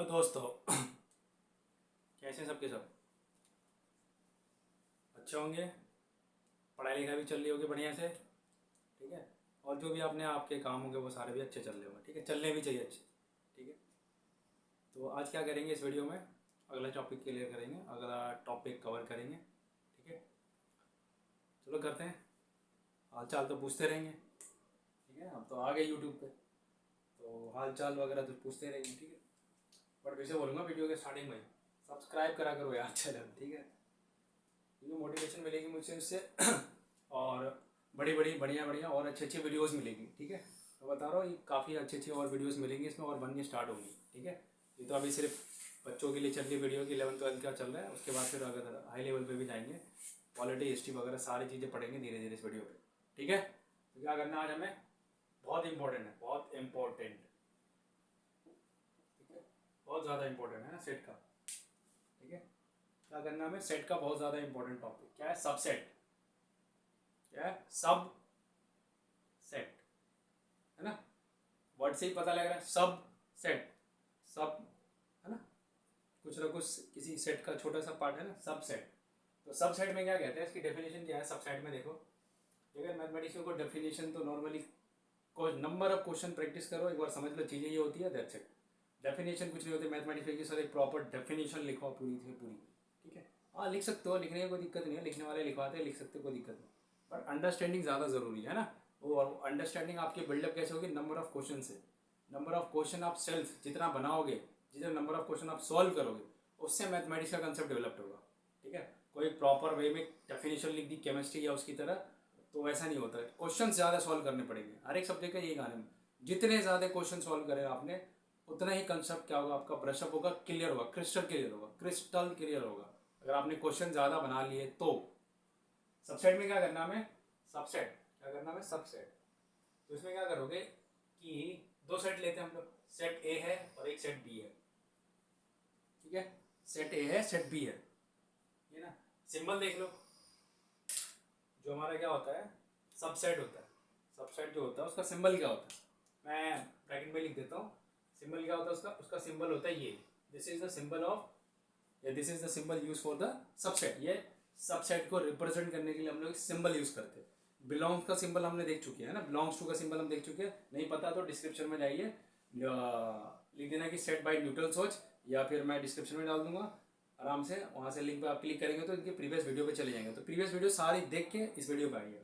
Hello दोस्तों। कैसे हैं सबके सब? अच्छे होंगे। पढ़ाई लिखाई भी चल रही होगी बढ़िया से। ठीक है। और जो भी आपने आपके काम होंगे वो सारे भी अच्छे चल रहे होंगे। ठीक है, चलने भी चाहिए अच्छे। ठीक है। तो आज क्या करेंगे इस वीडियो में, अगला टॉपिक क्लियर करेंगे, अगला टॉपिक कवर करेंगे। ठीक है, चलो करते हैं। हाल चाल तो पूछते रहेंगे। ठीक है, अब तो आ गए यूट्यूब पे, तो हाल चाल वगैरह तो पूछते रहेंगे। ठीक है, बट वैसे बोलूँगा वीडियो के स्टार्टिंग में सब्सक्राइब करा करो यार चैनल। ठीक है, क्योंकि मोटिवेशन मिलेगी मुझसे उससे और बड़ी बड़ी बढ़िया बढ़िया और अच्छी अच्छी वीडियोस मिलेगी। ठीक है, तो बता रहा हूँ ये काफ़ी अच्छी अच्छी और वीडियोस मिलेंगी इसमें और बननी स्टार्ट होंगी। ठीक है, ये तो अभी सिर्फ बच्चों के लिए चल रही वीडियो की 11th 12th का चल रहा है। उसके बाद फिर अगर हाई लेवल पे भी जाएंगे, पॉलिटी हिस्ट्री वगैरह सारी चीज़ें पढ़ेंगे धीरे धीरे इस वीडियो पे। ठीक है, तो क्या करना आज हमें, बहुत इंपॉर्टेंट है, बहुत इम्पोर्टेंट। ठीक है, बहुत ज़्यादा इंपॉर्टेंट है ना सेट का। ठीक है, क्या करना हमें, सेट का बहुत ज़्यादा इंपॉर्टेंट टॉपिक क्या है, सबसेट। क्या है, सब सेट, है ना। वर्ड से ही पता लग रहा है, सब सेट, सब, है ना। कुछ ना कुछ किसी सेट का छोटा सा पार्ट है ना, सब सेट। तो सब सेट में क्या कहते हैं, इसकी डेफिनेशन क्या है सब सेट में? देखो, अगर मैथमेटिक्स में कोई डेफिनेशन तो नॉर्मली कोई नंबर ऑफ क्वेश्चन प्रैक्टिस करो, एक बार समझ लो चीज़ें ये होती है, दैट्स इट। डेफिनेशन कुछ नहीं होती मैथमेटिक्स की, सर एक प्रॉपर डेफिनेशन लिखो पूरी थी पूरी। ठीक है, हाँ लिख सकते हो, लिखने की कोई दिक्कत नहीं है, लिखने वाले लिखवाते हैं, लिख सकते हो, कोई दिक्कत नहीं। पर अंडरस्टैंडिंग ज़्यादा ज़रूरी है ना। वो अंडरस्टैंडिंग आपकी बिल्डअप कैसे होगी, नंबर ऑफ क्वेश्चन से। नंबर ऑफ क्वेश्चन आप सेल्फ जितना बनाओगे, जितना नंबर ऑफ क्वेश्चन आप सॉल्व करोगे, उससे मैथमेटिक्स का कंसेप्ट डेवलप होगा। ठीक है, कोई प्रॉपर वे में डेफिनेशन लिख दी केमिस्ट्री या उसकी तरह, तो वैसा नहीं होता है। क्वेश्चन ज़्यादा सॉल्व करने पड़ेंगे, हर एक सब्जेक्ट का यही गाने में। जितने ज़्यादा क्वेश्चन सॉल्व करें आपने, उतना ही कंसेप्ट क्या होगा, आपका ब्रशअप होगा, क्लियर होगा, क्रिस्टल क्लियर होगा, क्रिस्टल क्लियर होगा। अगर आपने क्वेश्चन ज़्यादा बना लिए तो। सबसेट में क्या करना हमें, सबसेट क्या करना हमें, सबसेट। तो इसमें क्या करोगे कि दो सेट लेते हैं हम लोग, सेट ए है और एक सेट बी है। ठीक है, सेट ए है, सेट बी है, ये ना। सिंबल देख लो, जो हमारा क्या होता है, सबसेट होता है। सबसेट जो होता है उसका सिंबल क्या होता है, मैं ब्रैकेट में लिख देता हूँ। सिंबल क्या होता है उसका, उसका सिंबल होता है ये, this is the symbol of, या this is the symbol use for the subset. ये सबसेट को रिप्रेजेंट करने के लिए हम लोग सिंबल यूज करते हैं। बिलोंग्स का सिंबल हमने देख चुके हैं ना, बिलोंग्स टू का सिंबल हम देख चुके हैं। नहीं पता तो डिस्क्रिप्शन में जाइए, लिख देना कि सेट बाय न्यूटन सोच, या फिर मैं डिस्क्रिप्शन में डाल दूंगा आराम से, वहाँ से लिंक पे आप क्लिक करेंगे तो इनके प्रीवियस वीडियो पे चले जाएंगे। तो प्रीवियस वीडियो सारी देख के इस वीडियो पे आइए।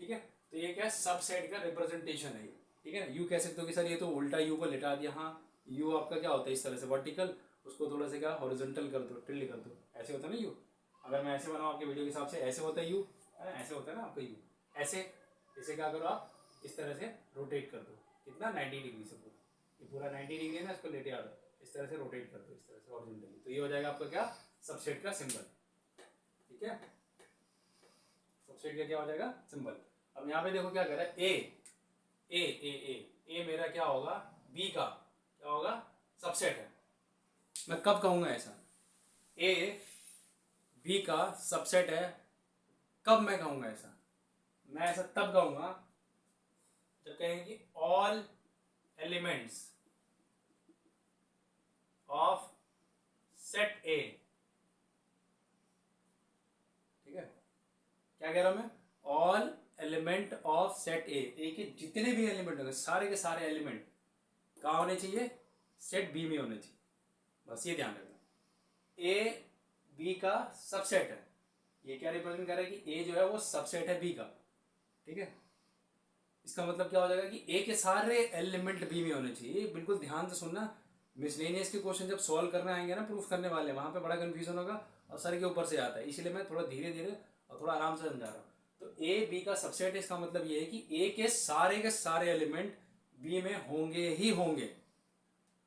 ठीक है, तो ये क्या है, सबसेट का रिप्रेजेंटेशन है ये। ठीक है ना, यू कह सकते हो कि सर ये तो उल्टा यू को लिटा दिया। हाँ, यू आपका क्या होता है इस तरह से वर्टिकल, उसको थोड़ा सा क्या हॉरिजॉन्टल कर दो, टिल्ड कर दो, ऐसे होता है ना यू। अगर मैं ऐसे बनाऊँ आपके वीडियो के हिसाब से, ऐसे होता है यू, है ना, ऐसे होता है ना आपका यू, ऐसे। इसे क्या करो आप, इस तरह से रोटेट कर दो, कितना 90 डिग्री से पूरा, ये पूरा 90 डिग्री है ना, इसको लेटे आ दो, इस तरह से रोटेट कर दो, इस तरह से हॉरिजॉन्टली, तो ये हो जाएगा आपका क्या, सबसेट का सिंबल। ठीक है, सबसेट का क्या हो जाएगा, सिंबल। अब यहाँ पे देखो क्या कर रहा है, ए मेरा क्या होगा, बी का क्या होगा, सबसेट है। मैं कब कहूंगा ऐसा, ए बी का सबसेट है, कब मैं कहूंगा ऐसा, मैं ऐसा तब कहूंगा जब कहेंगे कि all elements of set A. ठीक है, क्या कह रहा हूं मैं, ऑल एलिमेंट ऑफ सेट ए के जितने भी एलिमेंट होंगे, सारे के सारे एलिमेंट कहाँ होने चाहिए, सेट बी में होने चाहिए। बस ये ध्यान रखना, ए बी का सबसेट है। ये क्या रिप्रेजेंट कर रहा है कि ए जो है वो सबसेट है बी का। ठीक है, इसका मतलब क्या हो जाएगा कि ए के सारे एलिमेंट बी में होने चाहिए। बिल्कुल ध्यान से सुनना, मिसलेनियस के क्वेश्चन जब सॉल्व करने आएंगे ना, प्रूफ करने वाले, वहां पे बड़ा कंफ्यूजन होगा और सर के ऊपर से आता है, इसलिए मैं थोड़ा धीरे धीरे और थोड़ा आराम से समझा रहा हूँ। तो ए बी का सबसेट है, इसका मतलब ये है कि ए के सारे एलिमेंट बी में होंगे ही होंगे।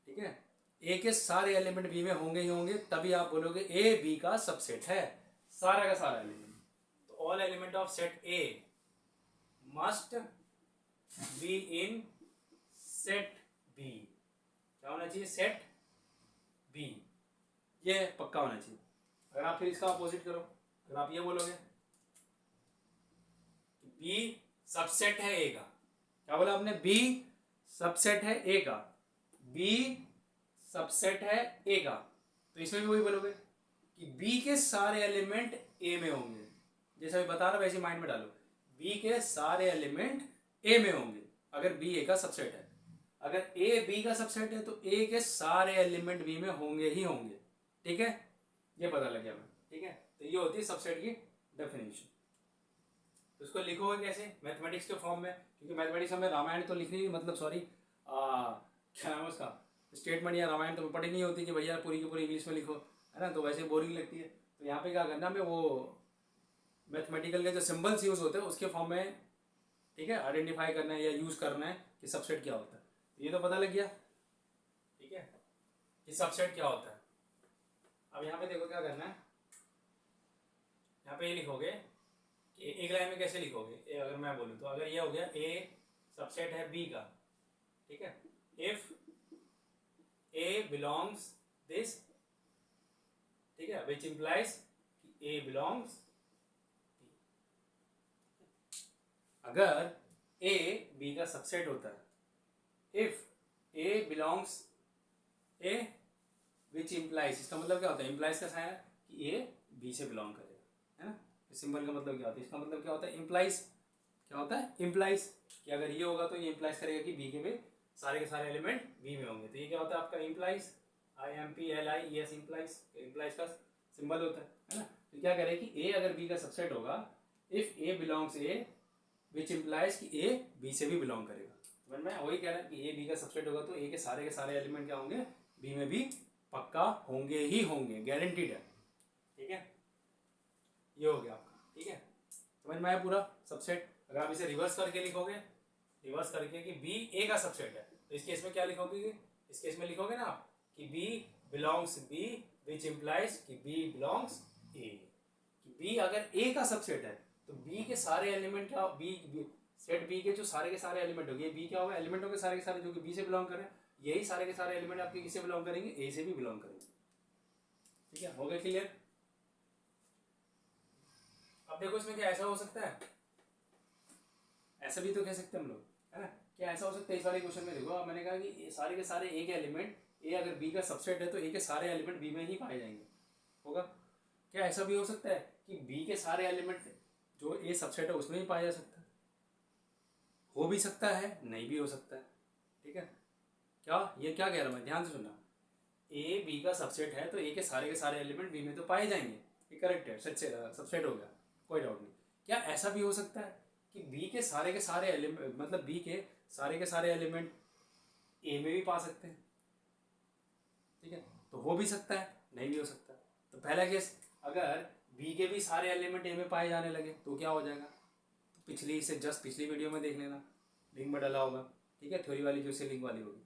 ठीक है, ए के सारे एलिमेंट बी में होंगे ही होंगे, तभी आप बोलोगे ए बी का सबसेट है, सारा का सारा एलिमेंट। तो all element of set A must be in set B. क्या होना चाहिए, सेट बी, ये पक्का होना चाहिए। अगर आप फिर इसका अपोजिट करो, अगर आप ये बोलोगे बी सबसेट है ए का, क्या बोला आपने, बी सबसेट है ए का, बी सबसेट है ए का, तो इसमें भी वही बोलोगे कि बी के सारे एलिमेंट ए में होंगे। जैसा मैं बता रहा हूं वैसे माइंड में डालो, बी के सारे एलिमेंट ए में होंगे अगर बी ए का सबसेट है। अगर ए बी का सबसेट है तो ए के सारे एलिमेंट बी में होंगे ही होंगे। ठीक है, ये पता लग गया मैं। ठीक है, तो ये होती है सबसेट की डेफिनेशन। तो इसको लिखोगे कैसे मैथमेटिक्स के फॉर्म में, क्योंकि मैथमेटिक्स में रामायण तो लिखनी, मतलब सॉरी क्या नाम है उसका, स्टेटमेंट या रामायण तो पढ़ी नहीं होती कि भैया पूरी की पूरी इंग्लिश में लिखो, है ना, तो वैसे बोरिंग लगती है। तो यहाँ पे क्या करना, में वो मैथमेटिकल के जो सिंबल्स यूज होते हैं उसके फॉर्म में, ठीक है, आइडेंटिफाई करना है या यूज करना है कि सबसेट क्या होता है। तो ये तो पता लग गया, ठीक है, कि सबसेट क्या होता है। अब यहाँ पे देखो क्या करना है, यहाँ पे ये लिखोगे कि एक लाइन में कैसे लिखोगे, अगर मैं बोलूँ तो अगर ये हो गया ए सबसेट है बी का, ठीक है, इफ ए बिलोंग्स दिस, ठीक है, विच इंप्लाइज ए बिलोंग्स, अगर ए बी का सबसेट होता है, if A belongs A which implies, इसका मतलब क्या होता है, इंप्लाइज का साइन है कि ए बी से बिलोंग करेगा, है ना। सिंबल का मतलब क्या होता है, इसका मतलब क्या होता है, इंप्लाइज, क्या होता है, इंप्लाइज, कि अगर ये होगा तो ये इंप्लाइज करेगा कि बी के में सारे के सारे एलिमेंट बी में होंगे। तो ये क्या होता है आपका इंप्लाइज, IMPLIES, इंप्लाइज, इंप्लाइज का सिंबल होता है ना। तो क्या करें कि ए अगर बी का सबसेट होगा, if A belongs A which implies कि ए बी से भी बिलोंग करेगा। तो मैं वही कह रहा हूँ कि ए बी का सबसेट होगा तो ए के सारे एलिमेंट क्या होंगे, बी में भी पक्का होंगे ही होंगे, गारंटीड है। ठीक है, ये हो गया आपका। ठीक है, समझ में आया पूरा सबसेट। अगर आप इसे रिवर्स करके लिखोगे, रिवर्स करके कि बी ए का सबसेट है, तो इस केस में क्या लिखोगे, इस केस में लिखोगे ना आप कि B belongs B which implies कि बी बिलोंग्स ए, कि बी अगर ए का सबसेट है तो बी के सारे एलिमेंट क्या, बी सेट बी के जो सारे के सारे एलिमेंट होंगे, बी क्या होगा, एलिमेंटों के सारे जो कि बी से बिलोंग करें, यही सारे के सारे एलिमेंट आपके किससे बिलोंग करेंगे, ए से भी बिलोंग करेंगे। ठीक है, हो गया क्लियर। अब देखो इसमें क्या ऐसा हो सकता है, ऐसा भी तो कह सकते हैं हम लोग, है ना, क्या ऐसा हो सकता है इस वाले क्वेश्चन में। देखो मैंने कहा कि सारे के सारे ए के एलिमेंट, ए अगर बी का सबसेट है तो ए के सारे एलिमेंट बी में ही पाए जाएंगे, होगा। क्या ऐसा भी हो सकता है कि बी के सारे एलिमेंट जो ए सबसेट है उसमें ही पाया जा सकता है, हो भी सकता है, नहीं भी हो सकता है। ठीक है, क्या ये क्या कह रहा हूँ मैं, ध्यान से सुनना, ए बी का सबसेट है तो ए के सारे एलिमेंट बी में तो पाए जाएंगे, ये करेक्ट है, सच सबसेट हो गया, कोई डाउट नहीं। क्या ऐसा भी हो सकता है कि बी के सारे एलिमेंट, मतलब बी के सारे एलिमेंट ए में भी पा सकते हैं। ठीक है, तो हो भी सकता है, नहीं भी हो सकता। तो पहला केस, अगर बी के भी सारे एलिमेंट ए में पाए जाने लगे तो क्या हो जाएगा, तो पिछली से जस्ट पिछली वीडियो में देख लेना, लिंक में डाला होगा। ठीक है, थ्योरी वाली जो से लिंक वाली होगी,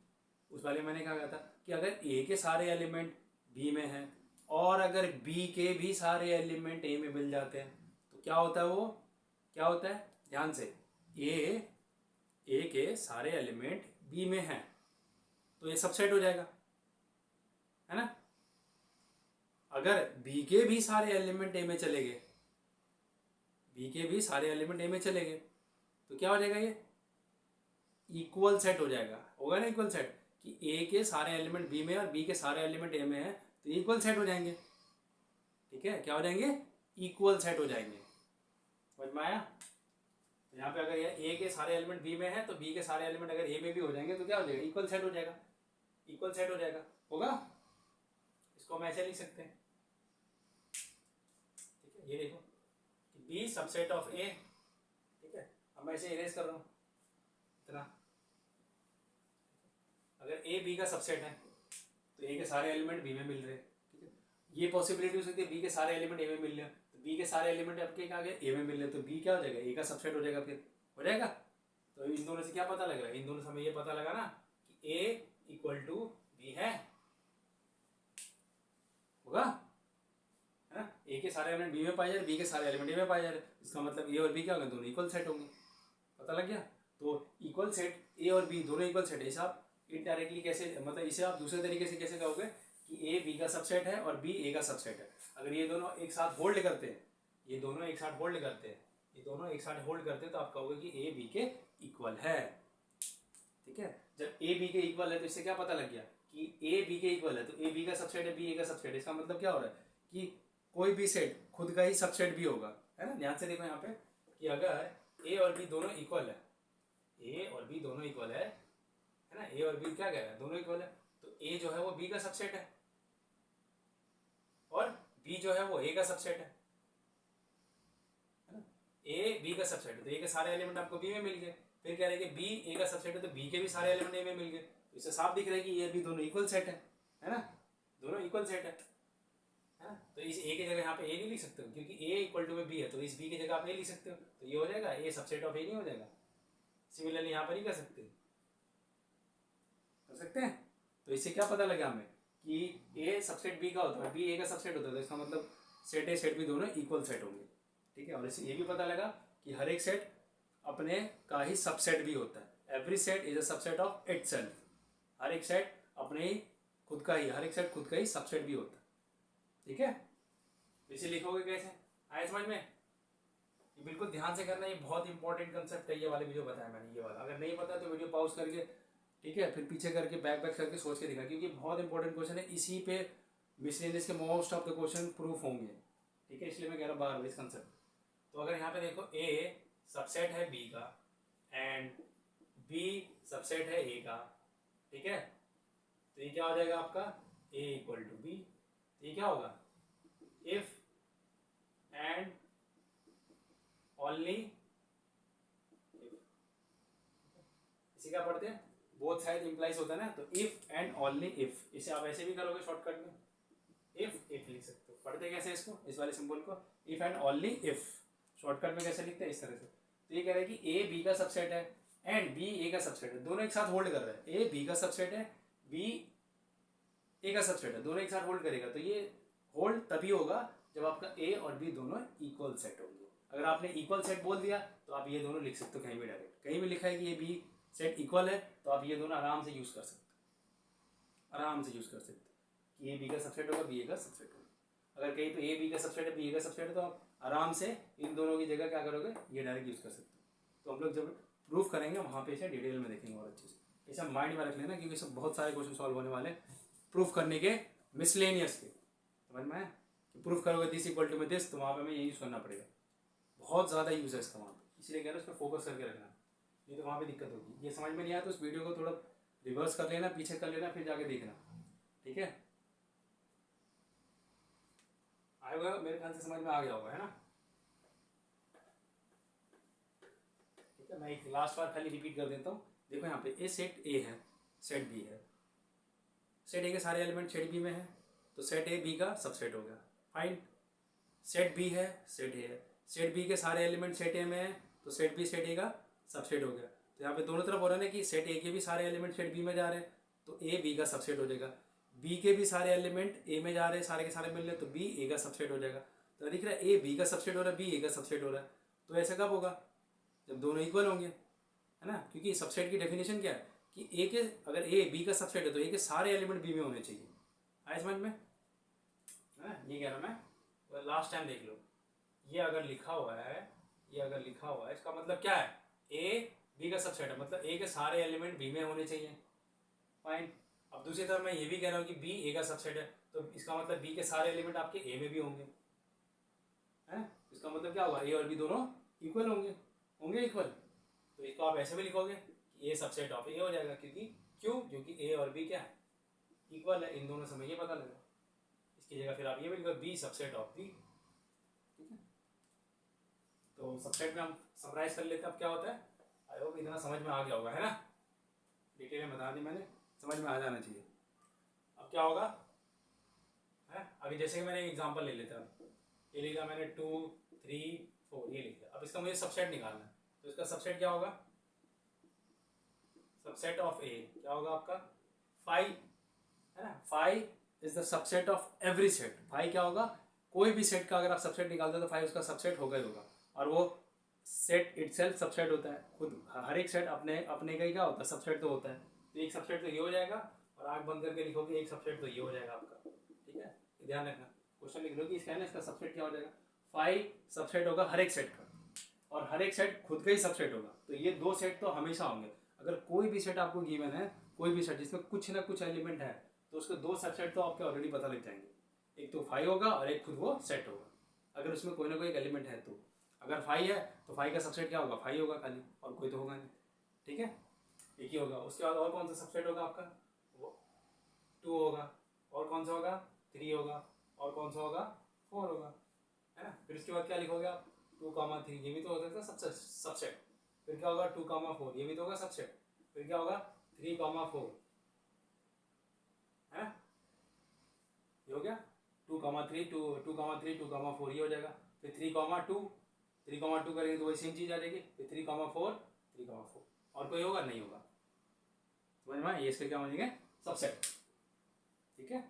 उस वाले मैंने क्या कहा था कि अगर ए के सारे एलिमेंट बी में हैं और अगर बी के भी सारे एलिमेंट ए में मिल जाते हैं तो क्या होता है, वो क्या होता है, ध्यान से, ए के सारे एलिमेंट बी में हैं तो ये सबसेट हो जाएगा, है ना। अगर बी के भी सारे एलिमेंट ए में चले गए, बी के भी सारे एलिमेंट ए में चले गए तो क्या हो जाएगा, ये इक्वल सेट हो जाएगा, होगा ना इक्वल सेट, कि ए के सारे एलिमेंट बी में और बी के सारे एलिमेंट ए में है तो इक्वल सेट हो जाएंगे। ठीक है, क्या हो जाएंगे, इक्वल सेट हो जाएंगे, समझ में आया। तो यहाँ पे अगर ए के सारे एलिमेंट बी में है तो बी के सारे एलिमेंट अगर ए में भी हो जाएंगे तो क्या हो जाएगा, इक्वल सेट हो जाएगा, इक्वल सेट हो जाएगा, होगा। इसको हम ऐसे लिख सकते हैं। ठीक है, ये देखो कि बी सबसेट ऑफ ए, ठीक है, अब मैं इसे इरेज कर रहा हूँ इतना। अगर ए बी का सबसेट है तो ए के सारे एलिमेंट बी में मिल रहे हैं। ठीक है, ये पॉसिबिलिटी हो सकती है बी के सारे एलिमेंट ए में मिल रहे, तो बी के सारे एलिमेंट आपके क्या गए, ए में मिल रहे, तो बी क्या हो जाएगा, ए का सबसेट हो जाएगा, फिर हो जाएगा। तो इन दोनों से क्या पता लग रहा है, इन दोनों से हमें ये पता लगा ना कि ए इक्वल टू बी है, होगा, है ना। ए के सारे एलिमेंट बी में पाए जा रहे, बी के सारे एलिमेंट ए में पाए जा रहे, इसका मतलब ए और बी क्या होंगे, दोनों इक्वल सेट होंगे, पता लग गया। तो इक्वल सेट ए और बी दोनों इक्वल सेट है, इसे आप इनडायरेक्टली कैसे, मतलब इसे आप दूसरे तरीके से कैसे कहोगे कि ए बी का सबसेट है और बी ए का सबसेट है। अगर ये दोनों एक साथ होल्ड करते हैं, ये दोनों एक साथ होल्ड करते हैं, ये दोनों एक साथ होल्ड करते हैं तो आप कहोगे कि ए बी के इक्वल है। ठीक है, जब ए बी के इक्वल है तो इससे क्या पता लग गया कि ए बी के इक्वल है तो ए बी का सबसेट है, बी ए का सबसेट है। इसका मतलब क्या हो रहा है कि कोई भी सेट खुद का ही सबसेट भी होगा, है ना। ध्यान से देखो यहाँ पे कि अगर ए और बी दोनों इक्वल है, ए और बी दोनों इक्वल है ना, ए और बी क्या कह रहा है, दोनों इक्वल है, तो ए जो है वो बी का सबसेट है और बी जो है वो ए का सबसेट है ना। ए बी का सबसेट है तो ए के सारे एलिमेंट आपको बी में मिल गए। फिर कह रहे हैं कि बी ए का सबसेट है तो बी के भी सारे एलिमेंट ए में मिल गए। तो इससे साफ दिख रहा है कि ये भी दोनों इक्वल सेट है ना, दोनों इक्वल सेट है ना। तो इस ए की जगह यहाँ पे ए नहीं लिख सकते हो क्योंकि ए इक्वल टू में बी है, तो इस बी की जगह आप ए लिख सकते हो, तो ये हो जाएगा ए सबसेट ऑफ ए नहीं हो जाएगा। सिमिलरली यहाँ पर ही कर सकते हैं। तो इससे क्या पता लगा हमें कि ए सबसेट बी का होता है, बी ए का सबसेट होता है, तो इसका मतलब सेट ए सेट बी दोनों इक्वल सेट होंगे, ठीक है। और इससे ये भी पता लगा कि हर एक सेट अपने का ही सबसेट भी होता है। Every set is a subset of itself. हर एक सेट अपने ही खुद का ही, हर एक सेट खुद का ही सबसेट भी होता है, ठीक है। इसे लिखोगे कैसे, आए समझ में? ये बिल्कुल ध्यान से करना, ये बहुत इंपॉर्टेंट कंसेप्ट है ये वाले वीडियो बताया मैंने, ये वाला। अगर नहीं पता तो वीडियो पॉज करके, ठीक है, फिर पीछे करके बैक करके सोच के दिखा, क्योंकि बहुत इंपॉर्टेंट क्वेश्चन है। इसी पे मिसलेनियस के most of the question proof होंगे, ठीक है। इसलिए मैं कह रहा हूँ बार इस कंसेप्ट। तो अगर यहाँ पे देखो ए सबसेट है बी का एंड बी सबसेट है ए का, ठीक है, तो ये क्या हो जाएगा आपका ए इक्वल टू बी। ये क्या होगा, इफ एंड ओनली इसे क्या पढ़ते हैं, बोथ साइड इंप्लाइज होता है ना, तो इफ एंड ओनली इफ। इसे आप ऐसे भी करोगे शॉर्टकट में, इफ लिख सकते हो। पढ़ते कैसे इसको, इस वाले सिंबल को, if and only if. Shortcut में कैसे लिखते हैं, इस तरह से। तो ये कह रहा है कि ए बी का सबसेट है एंड बी ए का सबसेट है, दोनों एक साथ होल्ड कर रहे हैं। ए बी का सबसेट है, बी ए का सबसेट है, दोनों एक साथ होल्ड करेगा। तो ये होल्ड तभी होगा जब आपका ए और बी दोनों इक्वल सेट होंगे। अगर आपने इक्वल सेट बोल दिया तो आप ये दोनों लिख सकते हो कहीं भी डायरेक्ट। कहीं भी लिखा है कि ये बी सेट इक्वल है तो आप ये दोनों आराम से यूज कर सकते हो, आराम से यूज कर सकते हो कि ए बी का सबसेट होगा, बी ए का सबसेट होगा। अगर कहीं पे ए बी का सबसेट है, बी ए का सबसेट है, तो आप आराम से इन दोनों की जगह क्या करोगे, ये डायरेक्ट यूज कर सकते हो। तो हम लोग जब प्रूफ करेंगे वहाँ पे इसे डिटेल में देखेंगे और अच्छे से। इसे माइंड में रख लेना क्योंकि सब बहुत सारे क्वेश्चन सॉल्व होने वाले प्रूफ करने के, मिसलेनियस के। समझ में आया? प्रूफ करोगे दिस इक्वल टू में दिस, तो वहाँ पे हमें यही यूज करना पड़ेगा। बहुत ज़्यादा यूज है इसका वहाँ पे, इसलिए कह रहे हैं उस पर फोकस करके रखना, नहीं तो वहाँ पे दिक्कत होगी। ये समझ में नहीं आया तो उस वीडियो को थोड़ा रिवर्स कर लेना, पीछे कर लेना, फिर जाके देखना, ठीक है। आएगा मेरे ख्याल से समझ में आ गया होगा, है ना। ठीक है, मैं एक लास्ट बार खाली रिपीट कर देता हूँ। देखो यहाँ पे ए सेट ए है, सेट बी है, सेट ए के सारे एलिमेंट सेट बी में है, तो सेट ए बी का सबसेट हो गया, फाइन। सेट बी है, सेट ए है, सेट बी के सारे एलिमेंट सेट ए में है, तो सेट बी सेट ए का सबसेट हो गया। तो यहाँ पे दोनों तरफ हो रहा है ना कि सेट ए के भी सारे एलिमेंट सेट बी में जा रहे हैं, तो ए बी का सबसेट हो जाएगा। बी के भी सारे एलिमेंट ए में जा रहे हैं, सारे के सारे मिल रहे हैं, तो बी ए का सबसेट हो जाएगा। तो दिख रहा है ए बी का सबसेट हो रहा है, बी ए का सबसेट हो रहा है। तो ऐसा कब होगा, जब दोनों इक्वल होंगे, है ना। क्योंकि सबसेट की डेफिनेशन क्या है कि ए के, अगर ए बी का सबसेट है तो ए के सारे एलिमेंट बी में होने चाहिए। आए समझ में, है ना। ये कह रहा मैं, लास्ट टाइम देख लो, ये अगर लिखा हुआ है, ये अगर लिखा हुआ है, इसका मतलब क्या है, ए बी का सबसेट है, मतलब ए के सारे एलिमेंट बी में होने चाहिए, फाइन। अब दूसरी तरफ मैं ये भी कह रहा हूँ कि बी ए का सबसेट है, तो इसका मतलब बी के सारे एलिमेंट आपके ए में भी होंगे, है। इसका मतलब क्या होगा, ए और बी दोनों इक्वल होंगे इक्वल। तो इसको आप ऐसे भी लिखोगे कि ए सबसेट ऑफ ए हो जाएगा, क्योंकि ए और बी क्या है, इक्वल है। इन दोनों समय ये पता लगा। इसकी जगह फिर आप ये भी लिखो बी सबसेट ऑफ बी, ठीक है। तो सबसेट में हम समराइज कर लेते हैं। अब क्या होता है, आई होप इतना समझ में आ गया होगा, है ना। डिटेल में बता दी मैंने, समझ में आ जाना चाहिए। अब क्या होगा, है, अभी जैसे कि मैंने एग्जांपल ले लेता हूँ, ये लिखा मैंने 2 3 4, ये लिख दिया। अब इसका मुझे सबसेट निकालना है, तो इसका सबसेट क्या होगा, सबसेट ऑफ ए क्या होगा आपका 5, है ना। 5 is the subset of every set. 5 क्या होगा, कोई भी सेट का अगर आप सबसेट निकालते हो तो 5 उसका सबसेट होगा ही होगा। और वो सेट इटसेल्फ सबसेट होता है, खुद हर एक सेट अपने का ही क्या होता है, सबसेट तो होता है। तो एक सबसेट तो ये हो जाएगा, और आँख बंद करके लिखोगे एक सबसेट तो ये हो जाएगा आपका, ठीक है। ध्यान रखना, क्वेश्चन लिख लो कि इसका है ना, इसका सबसेट क्या हो जाएगा, 5 सबसेट होगा हर एक सेट का, और हर एक सेट खुद का ही सबसेट होगा। तो ये दो सेट तो हमेशा होंगे। अगर कोई भी सेट आपको गिवन है कोई भी सेट जिसमें कुछ ना कुछ एलिमेंट है तो उसके दो सबसेट तो आपके ऑलरेडी पता लग जाएंगे, एक तो फाइव होगा और एक खुद वो सेट होगा, अगर उसमें कोई ना कोई एक एलिमेंट है तो। अगर फाइव है तो फाइव का सबसेट क्या होगा, फाइव होगा खाली, और कोई तो होगा नहीं, ठीक है, एक ही होगा। उसके बाद और कौन सा सबसेट होगा आपका, वो टू होगा, और कौन सा होगा, थ्री होगा, और कौन सा होगा, फोर होगा, है ना। फिर उसके बाद क्या लिखोगे आप, टू कामा थ्री, ये भी तो हो सकता है सबसेट। फिर क्या होगा, टू कामा फोर, ये भी तो होगा सबसेट। फिर क्या होगा, थ्री कामा फोर, है ना, ये हो गया। Two comma three, two comma three, two comma four, ये हो जाएगा। फिर three comma two, three comma two करेंगे तो वही सेम चीज आ जाएगी। फिर three comma four, three comma four, और कोई होगा नहीं होगा, समझ में, ये इसके क्या हो जाएंगे, सबसेट, ठीक है।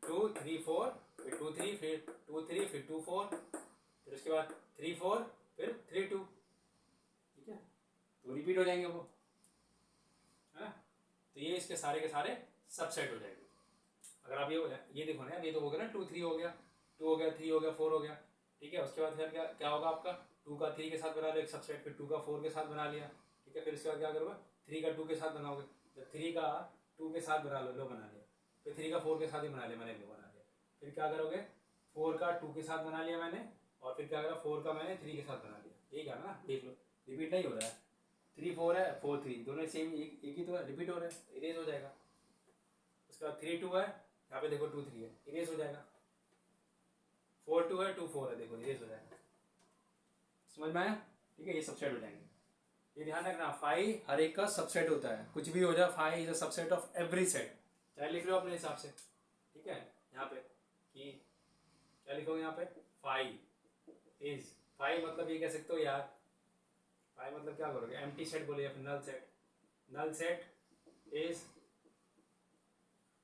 टू थ्री फोर, फिर टू थ्री, फिर टू थ्री, फिर टू फोर, फिर उसके बाद थ्री फोर, फिर थ्री टू, ठीक है, तो रिपीट हो जाएंगे वो, है ना। तो ये इसके सारे के सारे सबसेट हो जाएंगे। अगर आप ये देखो ना, ये तो हो गया ना, टू थ्री हो गया, टू हो गया, थ्री हो गया, फोर हो गया, ठीक है। उसके बाद फिर क्या क्या होगा आपका, टू का थ्री के साथ बना लो एक सबसेट, फिर टू का फोर के साथ बना लिया, ठीक है। फिर उसके बाद क्या करोगे, थ्री का टू के साथ बनाओगे, जब थ्री का टू के साथ बना लो बना लिया, फिर थ्री का फोर के साथ ही बना लिया मैंने, लो बना लिया। फिर क्या करोगे, फोर का टू के साथ बना लिया मैंने, और फिर क्या करा, फोर का मैंने थ्री के साथ बना लिया, ठीक है ना, देख लो रिपीट नहीं हो रहा है, थ्री फोर है, फोर थ्री, दोनों सेम एक ही तो है, रिपीट हो रहा है, इरेज हो जाएगा। उसके बाद थ्री टू है, यहाँ पे देखो टू थ्री है, इरेज हो जाएगा। फोर टू है, टू फोर है, देखो इरेज हो जाएगा, समझ में आया, ठीक है। ये सबसेट हो जाएंगे, ये ध्यान रखना, फाइव हर एक का सबसेट होता है, कुछ भी हो जाए, five is a subset of every set, चाहे लिख लो अपने हिसाब से, ठीक है। यहाँ पे कि क्या लिखोगे, यहाँ पे फाइव इज, फाइव मतलब ये कह सकते हो यार, फाइव मतलब क्या करोगे, एम्प्टी सेट बोले या फिर null set, null set is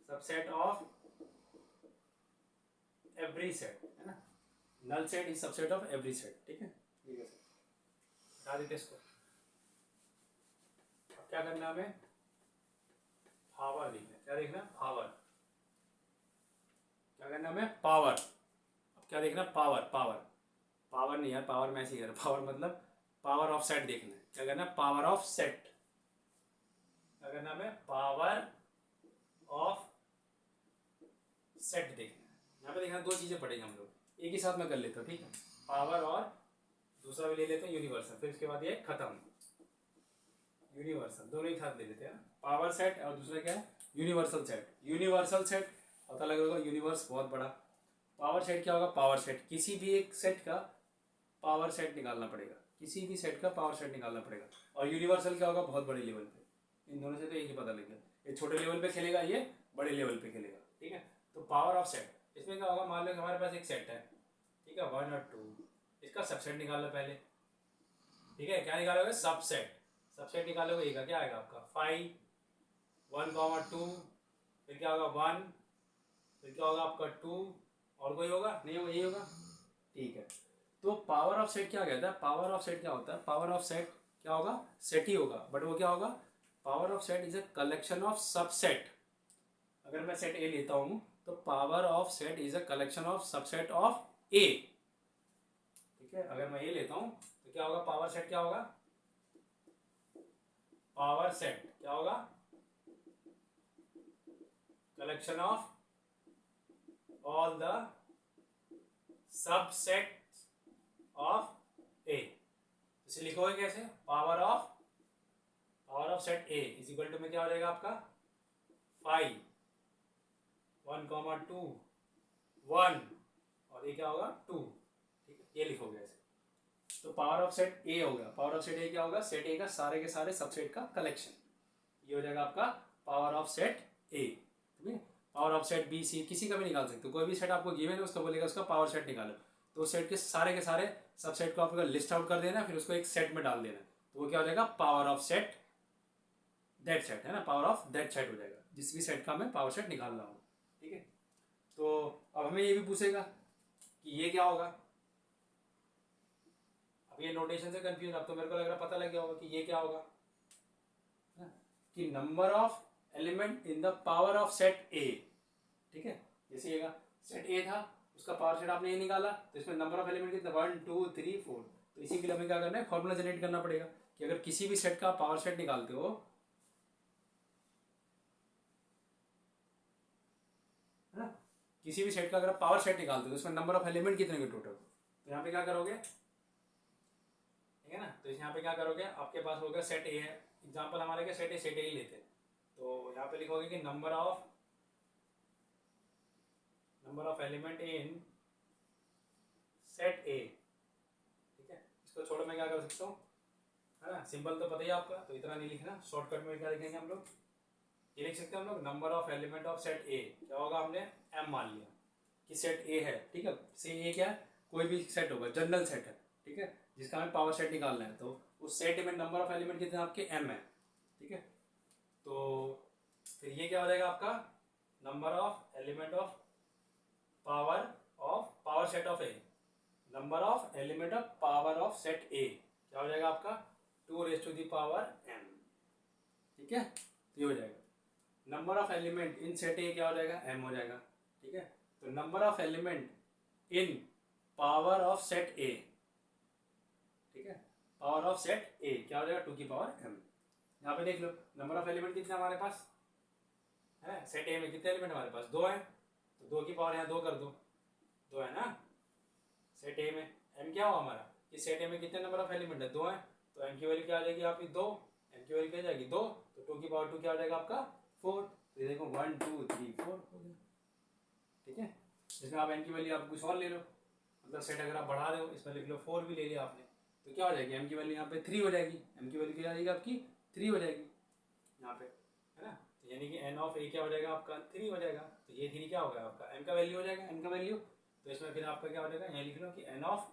subset of every set, है ना, null set is subset of every set, ठीक है। ठीक है सर, बता देते इसको। अब क्या करना है हमें, पावर देखना है, क्या देखना है, पावर, क्या करना है हमें, पावर। अब क्या देखना, पावर, पावर, पावर नहीं यार, पावर में ऐसे ही कर, पावर मतलब पावर ऑफ सेट देखना है, क्या करना है, पावर ऑफ सेट, क्या करना है, पावर ऑफ सेट देखना है। यहाँ पे देखना, दो चीजें पढ़ेंगे हम लोग, एक ही साथ में कर लेते हो, ठीक है, पावर और दूसरा भी ले लेते हैं यूनिवर्सल, फिर उसके बाद ये खत्म, यूनिवर्सल दोनों एक साथ ले लेते हैं, पावर सेट और दूसरा क्या है, यूनिवर्सल सेट। यूनिवर्सल सेट पता लग रहा होगा, यूनिवर्स बहुत बड़ा, पावर सेट क्या होगा, पावर सेट, किसी भी एक सेट का पावर सेट निकालना पड़ेगा, किसी भी सेट का पावर सेट निकालना पड़ेगा। और यूनिवर्सल क्या होगा, बहुत बड़े लेवल पे, इन दोनों से तो एक ही पता लग गया, ये छोटे लेवल पे खेलेगा, ये बड़े लेवल पे खेलेगा, ठीक है। तो पावर ऑफ सेट, इसमें क्या होगा, मान लो कि हमारे पास एक सेट है, ठीक है, वन और टू, इसका सबसेट निकाल लो पहले, ठीक है, क्या निकालोगे, सबसेट, सबसेट निकालोगे, ये क्या आएगा आपका, फाइव, वन कॉमा टू, फिर क्या होगा, वन, फिर क्या होगा आपका टू, और कोई होगा नहीं, होगा यही होगा, ठीक है। तो पावर ऑफ सेट क्या कहता है, पावर ऑफ सेट क्या होता है, पावर ऑफ सेट क्या होगा, सेट ही होगा, बट वो क्या होगा, power of set is a collection of subset. अगर मैं सेट ए लेता हूं तो power of set is a collection of subset of A, ठीक है। अगर मैं ये लेता हूं तो क्या होगा, पावर सेट क्या होगा, पावर सेट क्या होगा, collection of all the subset of A. इसे लिखोगे कैसे, power of set A is equal to में क्या हो जाएगा आपका, five, one comma two, one, और ये क्या होगा, टू, ठीक है, ये लिखोगे ऐसे। तो पावर ऑफ सेट ए हो गया, पावर ऑफ सेट ए क्या होगा, सेट ए का सारे के सारे सबसेट का कलेक्शन, ये हो जाएगा आपका पावर ऑफ सेट ए, ठीक है। Power of set B C किसी का भी निकाल सकते हो, कोई भी सेट आपको गिवन है उसका बोलेगा उसका पावर सेट निकालो, तो सेट के सारे सबसेट को आपको लिस्ट आउट कर देना, फिर उसको एक सेट में डाल देना, तो वो क्या हो जाएगा, power of set that set, है ना, पावर ऑफ दैट सेट हो जाएगा, जिस भी सेट का मैं पावर सेट निकाल रहा हूँ, ठीक है। तो अब हमें ये भी पूछेगा कि ये क्या होगा, अब ये नोटेशन से कंफ्यूज, अब तो मेरे को लग रहा पता लग गया होगा कि ये क्या होगा, कि number of element in the power of set A, ठीक है। जैसे ये सेट ए था, उसका पावर सेट आपने ये निकाला, तो इसमें नंबर ऑफ एलिमेंट कितने, वन टू थ्री फोर, तो इसी के लिए हमें क्या करना है, फॉर्मूला जनरेट करना पड़ेगा कि अगर किसी भी सेट का पावर सेट निकालते हो, किसी भी सेट का अगर आप पावर सेट निकालते हो तो उसमें नंबर ऑफ एलिमेंट कितने के टोटल, तो यहाँ पे क्या करोगे, ठीक है ना। तो यहाँ पे क्या करोगे, आपके पास होगा सेट ए है, एग्जाम्पल हमारे क्या सेट ए ही लेते हैं, तो यहाँ पे लिखोगे कि number of element in set A, ठीक है। इसको छोड़ो मैं क्या कर सकता हूँ, है ना, सिंपल तो पता ही आपका, तो इतना नहीं लिखना, शॉर्टकट में क्या लिखेंगे हम लोग, ये लिख सकते हैं हम लोग number of element of set ए, क्या होगा, हमने एम मान लिया कि सेट ए है, ठीक है। से ए क्या है, कोई भी सेट होगा, जनरल सेट है, ठीक है, जिसका हमें पावर सेट निकालना है, तो उस सेट में नंबर ऑफ एलिमेंट कितने आपके एम है, ठीक है। तो फिर ये क्या हो जाएगा आपका, number of element of power set of A, number of element of power of set ए क्या हो जाएगा आपका 2⁻m, ठीक है। तो ये हो जाएगा number of element in set ए, क्या हो जाएगा, m हो जाएगा, ठीक है। तो number of element in power of set A, ठीक है, पावर ऑफ सेट ए क्या हो जाएगा 2⁻m। यहाँ पे देख लो नंबर ऑफ एलिमेंट कितने हमारे पास है, सेट ए में कितने एलिमेंट हमारे पास 2 है, तो 2 की पावर यहाँ 2 कर दो, 2 है ना। सेट ए में m क्या हुआ हमारा, इस सेट ए में कितने नंबर ऑफ एलिमेंट है 2 है, तो m की वैल्यू क्या आ जाएगी आपकी 2, m की वैल्यू क्या जाएगी 2, तो 2 की पावर 2 क्या हो जाएगा आपका 4, तो ये देखो 1 2 3 4 हो गया, ठीक है। इसमें आप m की वैल्यू आप कुछ और ले लो, मतलब सेट अगर आप बढ़ा रहे हो इसमें लिख लो 4 भी ले लिया आपने, तो क्या हो जाएगी m की वैल्यू यहाँ पे 3 हो जाएगी, m की वैल्यू क्या आ जाएगी आपकी 3 हो जाएगी यहाँ पे, है ना। तो यानी कि n ऑफ a क्या हो जाएगा आपका 3 हो जाएगा, तो ये 3 क्या हो गया आपका m का वैल्यू हो जाएगा, m का वैल्यू, तो इसमें फिर आपका क्या हो जाएगा, यहाँ लिख लो कि n of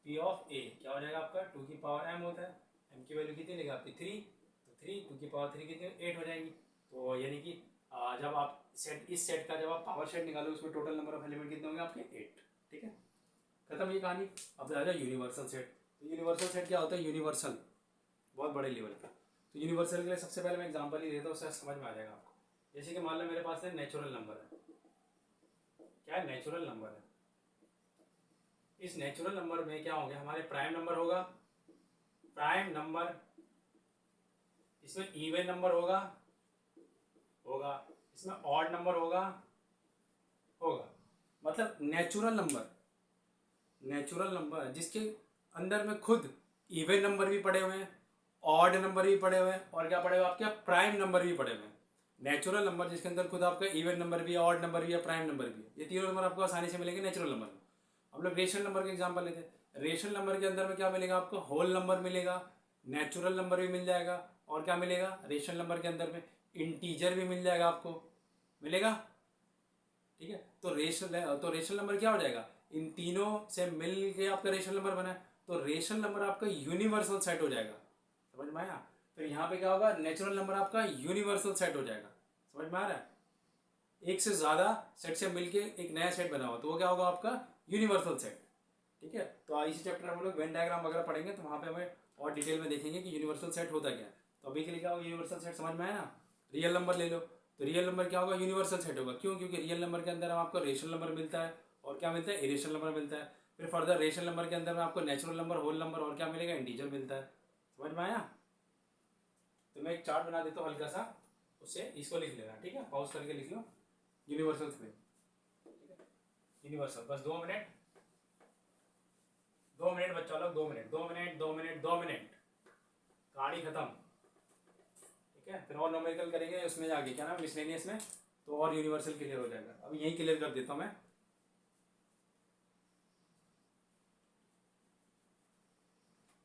p of a क्या हो जाएगा आपका 2⁻m होता है, m की वैल्यू कितनी लेगा आपकी 3, तो 3 2⁻3 कितनी 8 हो जाएगी। तो यानी कि जब आप सेट इस सेट का जब आप पावर सेट निकालो उसमें टोटल नंबर ऑफ एलिमेंट कितने होंगे आपके 8, ठीक है, खत्म ये कहानी। अब आ जाए यूनिवर्सल सेट, तो यूनिवर्सल सेट क्या होता है, यूनिवर्सल बहुत बड़े लेवल का, तो यूनिवर्सल के लिए सबसे पहले मैं एग्जांपल ही देता हूँ, उससे समझ में आ जाएगा आपको। जैसे कि मान लो मेरे पास है नेचुरल नंबर है, क्या है नेचुरल नंबर है, इस नेचुरल नंबर में क्या होंगे हमारे प्राइम नंबर होगा, प्राइम नंबर, इसमें इवन नंबर होगा, इसमें ऑड नंबर होगा, मतलब नेचुरल नंबर जिसके अंदर में खुद इवन नंबर भी पड़े हुए हैं, ऑड नंबर भी पड़े हुए हैं, और क्या पड़े हुए आपके प्राइम नंबर भी पड़े हुए हैं। नेचुरल नंबर जिसके अंदर खुद आपका इवन नंबर भी है, ऑड नंबर भी है, प्राइम नंबर भी है, ये तीनों नंबर आपको आसानी से मिलेंगे नेचुरल नंबर में। हम लोग रेशनल नंबर के एग्जांपल लेते हैं, रेशनल नंबर के अंदर में क्या मिलेगा आपको, होल नंबर मिलेगा, नेचुरल नंबर भी मिल जाएगा, और क्या मिलेगा रेशनल नंबर के अंदर में इंटीजर भी मिल जाएगा, आपको मिलेगा, ठीक है। तो रेशनल नंबर क्या हो जाएगा, इन तीनों से मिल के आपका रेशनल नंबर बना है, तो रेशनल नंबर आपका यूनिवर्सल सेट हो जाएगा, समझ में आया। तो यहाँ पे क्या होगा, नेचुरल नंबर आपका यूनिवर्सल सेट हो जाएगा, समझ में आ रहा है। एक से ज्यादा सेट से मिलके एक नया सेट बना हुआ, तो वो क्या होगा आपका यूनिवर्सल सेट, ठीक है। तो इसी चैप्टर में हम लोग वेन डायग्राम वगैरह पढ़ेंगे, तो वहाँ पे हमें और डिटेल में देखेंगे कि यूनिवर्सल सेट होता क्या है। तो अभी के लिए क्या होगा, यूनिवर्सल सेट समझ में आया ना। रियल नंबर ले लो, तो रियल नंबर क्या होगा, यूनिवर्सल सेट होगा, क्यों, क्योंकि रियल नंबर के अंदर आपको रेशनल नंबर मिलता है, और क्या मिलता है, इरेशनल नंबर मिलता है। फिर फर्दर रेशनल नंबर के अंदर में आपको नेचुरल नंबर, होल नंबर, और क्या मिलेगा, इंटीजर मिलता है, समझ में आया। तो मैं एक चार्ट बना देता हूँ हल्का सा, उससे इसको लिख लेना, ठीक है, पॉज करके लिख लो यूनिवर्सल में, ठीक है, यूनिवर्सल, बस 2 मिनट, 2 मिनट बच्चा लोग, 2 मिनट, 2 मिनट, 2 मिनट, 2 मिनट, कहानी खत्म, ठीक है। फिर और न्यूमेरिकल करेंगे उसमें जाके, क्या नाम, मिसलेनियस में, तो और यूनिवर्सल क्लियर हो जाएगा। अब यही क्लियर कर देता हूँ मैं।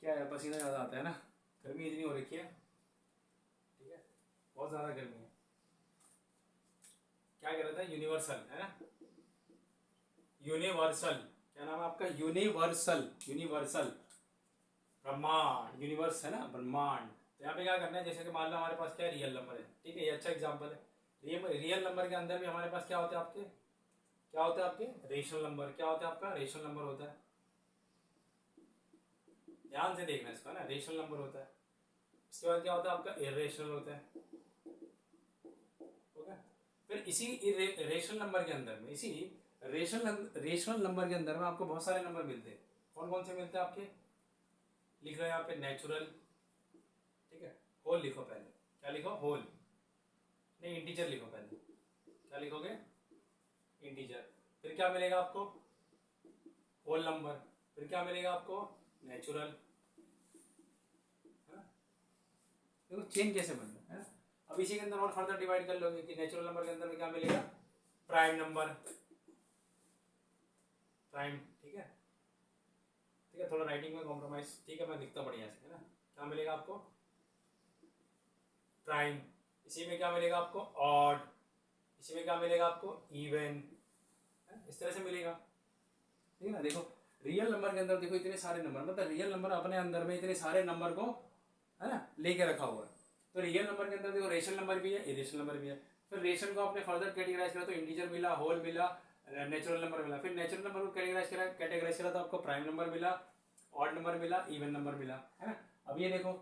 क्या है, पसीना ज़्यादा आता है ना, गर्मी इतनी हो रखी है, ठीक है, बहुत ज़्यादा गर्मी है। क्या कह रहा था, यूनिवर्सल है ना, यूनिवर्सल, क्या नाम है आपका, यूनिवर्सल, यूनिवर्सल ब्रह्मांड, यूनिवर्स है ना ब्रह्मांड। तो यहाँ पे क्या करना है, जैसे कि मान लो हमारे पास क्या है, रियल नंबर है, ठीक है, ये अच्छा एग्जांपल है। रियल नंबर के अंदर भी हमारे पास क्या होते हैं आपके, क्या होता है आपके रेशनल नंबर, क्या होता है आपका रेशनल नंबर होता है, ध्यान से देखना इसको ना, रेशनल नंबर होता है। इसके बाद क्या होता है आपका इरेशनल होता है, ओके। फिर इसी रेशनल नंबर के अंदर में, इसी रेशनल नंबर के अंदर में आपको बहुत सारे नंबर मिलते हैं। कौन कौन से मिलते हैं आपके, लिख रहे हैं यहाँ पे नेचुरल, ठीक है, होल लिखो पहले, क्या लिखो, होल नहीं, इंटीजर लिखो पहले, क्या लिखोगे, इंटीजर। फिर क्या मिलेगा आपको, होल नंबर, फिर क्या मिलेगा आपको, नेचुरल, है ना। देखो चेन कैसे बन रहा है ना। अब इसी के अंदर और फर्दर डिवाइड कर लोगे कि नेचुरल नंबर के अंदर में क्या मिलेगा, प्राइम नंबर, प्राइम, ठीक है, ठीक है, थोड़ा राइटिंग में कॉम्प्रोमाइज, ठीक है, मैं लिखता बढ़िया से, है ना। क्या मिलेगा आपको, प्राइम, इसी में क्या मिलेगा आपको, ऑड, इसी में क्या मिलेगा आपको, इवन, इस तरह से मिलेगा, ठीक है ना। देखो रियल नंबर के अंदर देखो इतने सारे नंबर, मतलब रियल नंबर अपने अंदर में इतने सारे नंबर को, है ना, लेके रखा हुआ है। तो रियल नंबर के अंदर देखो रेशनल नंबर भी है, इरेशनल नंबर भी है। फिर रेशन को आपने फर्दर कैटेगराइज करा तो इंटीजर मिला, होल मिला, नेचुरल नंबर मिला। फिर नेचुरल नंबर को कैटेगराइज करा तो आपको प्राइम नंबर मिला, ऑड नंबर मिला, इवन नंबर मिला, है ना। अब ये देखो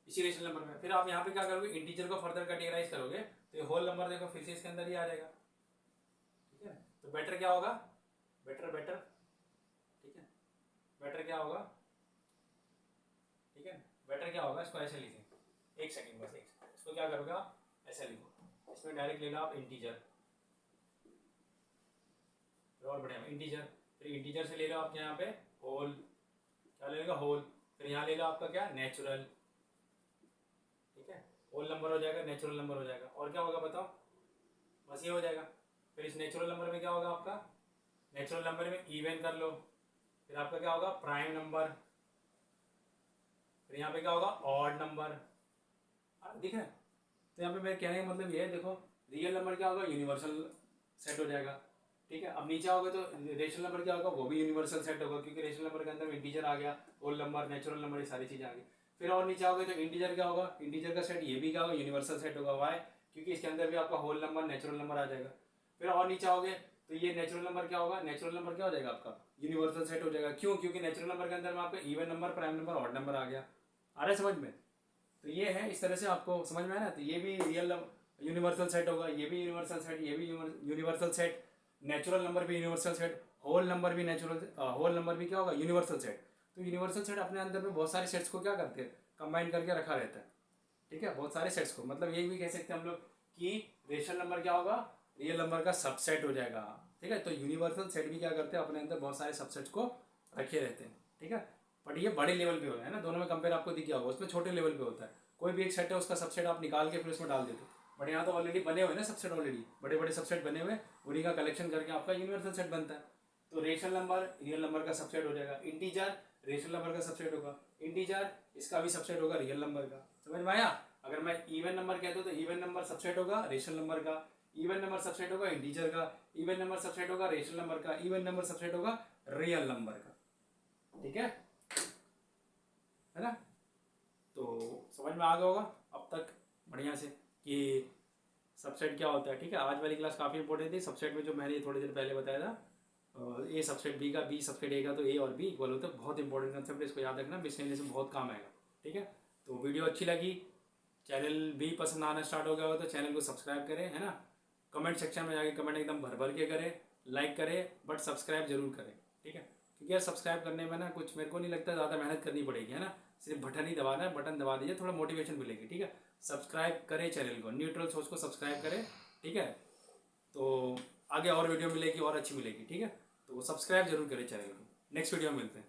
इसी रेशनल नंबर में फिर आप यहाँ पे क्या करोगे, इंटीजर को फर्दर कैटेगराइज करोगे तो ये होल नंबर देखो फिर से इसके अंदर ही आ जाएगा, ठीक है। तो बेटर क्या होगा, बेटर बेटर, ठीक है, बेटर क्या होगा, ठीक है, बेटर क्या होगा, इसको ऐसे लिखें, एक सेकंड बस, एक सेकंड, इसको क्या करोगे आप, ऐसे लिखो, इसमें डायरेक्ट ले लो आप इंटीजर, और बढ़िया इंटीजर, फिर इंटीजर से ले लो आप यहाँ पे होल, क्या ले लेगा, होल, फिर यहाँ ले लो आपका क्या, नेचुरल, ठीक है, होल नंबर हो जाएगा, नेचुरल नंबर हो जाएगा, और क्या होगा बताओ, बस ये हो जाएगा। फिर इस नेचुरल नंबर में क्या होगा आपका, नेचुरल नंबर में इवन कर लो, फिर आपका क्या होगा, प्राइम नंबर, फिर यहाँ पे क्या होगा, ऑड नंबर, दिख रहा है। तो यहाँ पे मेरे कहने का मतलब ये है, देखो रियल नंबर क्या होगा, यूनिवर्सल सेट हो जाएगा, ठीक है। अब नीचे आओगे तो रेशनल नंबर क्या होगा, वो भी यूनिवर्सल सेट होगा, क्योंकि रेशनल नंबर के अंदर इंटीजर आ गया, होल नंबर, नेचुरल नंबर, ये सारी चीजें आ गई। फिर और नीचे आओगे तो इंटीजर क्या होगा, इंटीजर का सेट ये भी क्या होगा, यूनिवर्सल सेट होगा, वाई, क्योंकि इसके अंदर भी आपका होल नंबर, नेचुरल नंबर आ जाएगा। फिर और नीचे आओगे तो ये नेचुरल नंबर क्या होगा, नेचुरल नंबर क्या हो जाएगा आपका, यूनिवर्सल सेट हो जाएगा, क्यों, क्योंकि नेचुरल नंबर के अंदर में आपका even number, prime number, odd number आ गया। आ रहा है समझ में। तो ये है, इस तरह से आपको समझ में आया ना। तो ये भी रियल यूनिवर्सल सेट होगा, ये भी यूनिवर्सल सेट, ये भी यूनिवर्सल सेट, नेचुरल नंबर भी यूनिवर्सल सेट, होल नंबर भी नेचुरल, होल नंबर भी क्या होगा, यूनिवर्सल सेट। तो यूनिवर्सल सेट अपने अंदर में बहुत सारे सेट्स को क्या करते हैं, कंबाइन करके रखा रहता है, ठीक है, बहुत सारे सेट्स को। मतलब ये भी कह सकते हैं हम लोग कि रेशनल नंबर क्या होगा, रियल नंबर का सबसेट हो जाएगा, ठीक है। तो यूनिवर्सल सेट भी क्या करते हैं, अपने अंदर बहुत सारे सबसेट्स को रखे रहते हैं, ठीक है। बट ये बड़े लेवल पे होता है ना, दोनों में कंपेयर आपको दिख गया होगा, उसमें छोटे लेवल पे होता है। कोई भी एक सेट है उसका सबसेट आप निकाल के फिर उसमें डाल देते हो, बट यहाँ तो ऑलरेडी बने हुए ना सबसेट, ऑलरेडी बड़े बड़े सबसेट बने हुए, उन्हीं का कलेक्शन करके आपका यूनिवर्सल सेट बनता है। तो रेशनल नंबर रियल नंबर का सबसेट हो जाएगा, इंटीजर रेशनल नंबर का सबसेट होगा, इंटीजर इसका भी सबसेट होगा रियल नंबर का। समझ में आया। अगर मैं इवन नंबर कहता हूँ तो इवन नंबर सबसेट होगा रेशनल नंबर का, इवन नंबर सबसेट होगा इंटीजर का, इवन नंबर सबसेट होगा रेशनल नंबर का, इवन नंबर सबसेट होगा रियल नंबर का, ठीक है ना। तो समझ में आ गया होगा अब तक बढ़िया से कि सबसेट क्या होता है, ठीक है। आज वाली क्लास काफ़ी इंपॉर्टेंट थी। सबसेट में जो मैंने थोड़ी देर पहले बताया था, ए सबसेट बी का, बी सबसेट ए का, तो ए और बी इक्वल होता है। बहुत इंपॉर्टेंट कंसेप्ट है, इसको याद रखना, बिजनेस में बहुत काम आएगा, ठीक है। तो वीडियो अच्छी लगी, चैनल भी पसंद आना स्टार्ट हो गया हो तो चैनल को सब्सक्राइब करें, है ना। कमेंट सेक्शन में जाके कमेंट एकदम भर भर के करें, लाइक करें, बट सब्सक्राइब जरूर करें, ठीक है। क्योंकि यार सब्सक्राइब करने में ना कुछ मेरे को नहीं लगता ज़्यादा मेहनत करनी पड़ेगी, है ना। सिर्फ बटन ही दबाना है, बटन दबा दीजिए, थोड़ा मोटिवेशन मिलेगी, ठीक है। सब्सक्राइब करें चैनल को, न्यूट्रल सोच को सब्सक्राइब करें, ठीक है। तो आगे और वीडियो मिलेगी और अच्छी मिलेगी, ठीक है। तो सब्सक्राइब जरूर करें चैनल को। नेक्स्ट वीडियो में मिलते हैं।